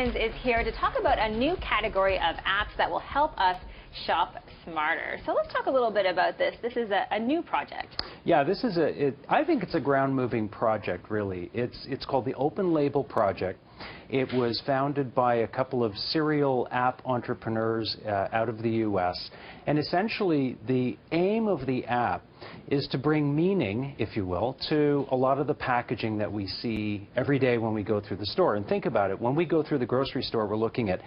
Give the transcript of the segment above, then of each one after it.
Evans is here to talk about a new category of apps that will help us shop smarter. So let's talk a little bit about this. This is a new project. Yeah, this is I think it's a ground-moving project, really. It's called the OpenLabel project. It was founded by a couple of serial app entrepreneurs out of the US. And essentially, the aim of the app is to bring meaning, if you will, to a lot of the packaging that we see every day when we go through the store. And think about it. When we go through the grocery store, we're looking at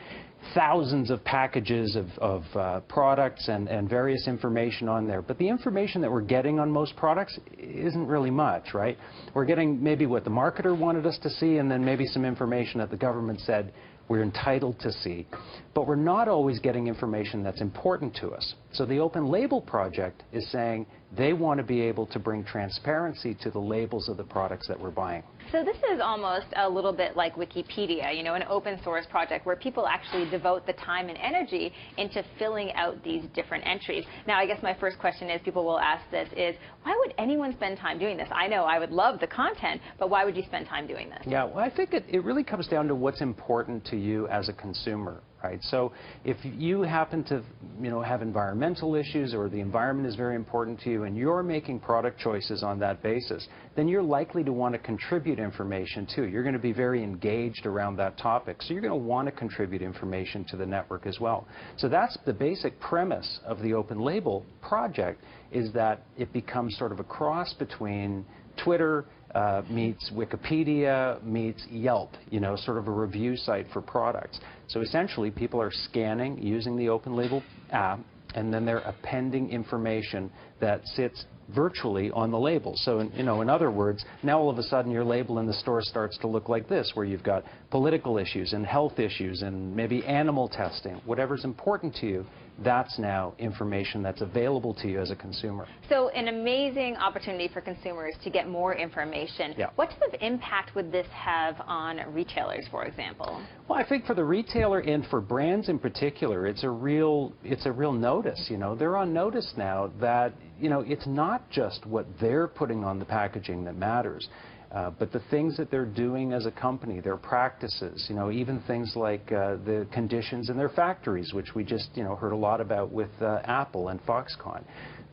thousands of packages of products and various information on there. But the information that we're getting on most products isn't really much, right? We're getting maybe what the marketer wanted us to see, and then maybe some information that the government said we're entitled to see. But we're not always getting information that's important to us. So the OpenLabel project is saying they want to be able to bring transparency to the labels of the products that we're buying. So this is almost a little bit like Wikipedia, you know, an open source project where people actually devote the time and energy into filling out these different entries. Now, I guess my first question is, people will ask this, is why would anyone spend time doing this? I know I would love the content, but why would you spend time doing this? Yeah, well, I think it really comes down to what's important to you as a consumer. Right? So if you happen to, have environmental issues, or the environment is very important to you, and you're making product choices on that basis, then you're likely to want to contribute information too. You're going to be very engaged around that topic, so you're going to want to contribute information to the network as well. So that's the basic premise of the OpenLabel project, is that it becomes sort of a cross between Twitter meets Wikipedia meets Yelp, sort of a review site for products. So essentially, people are scanning using the OpenLabel app, and then they're appending information that sits virtually on the label. So, in other words, now all of a sudden your label in the store starts to look like this, where you've got political issues and health issues and maybe animal testing. Whatever's important to you, that's now information that's available to you as a consumer. So an amazing opportunity for consumers to get more information. Yeah. What type of impact would this have on retailers, for example? Well, I think for the retailer and for brands in particular, it's a real notice. They're on notice now that it's not just what they're putting on the packaging that matters, but the things that they're doing as a company, their practices, even things like the conditions in their factories, which we just heard a lot about with Apple and Foxconn.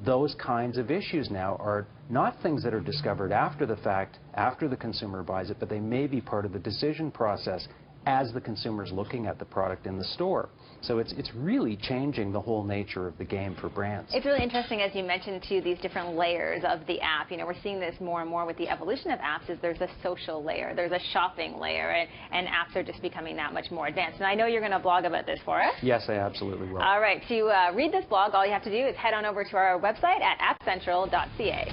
Those kinds of issues now are not things that are discovered after the fact, after the consumer buys it, but they may be part of the decision process as the consumer's looking at the product in the store. So it's really changing the whole nature of the game for brands. It's really interesting, as you mentioned, too, these different layers of the app. We're seeing this more and more with the evolution of apps. Is there's a social layer, there's a shopping layer, and apps are just becoming that much more advanced. And I know you're going to blog about this for us. Yes, I absolutely will. All right. To read this blog, all you have to do is head on over to our website at appcentral.ca.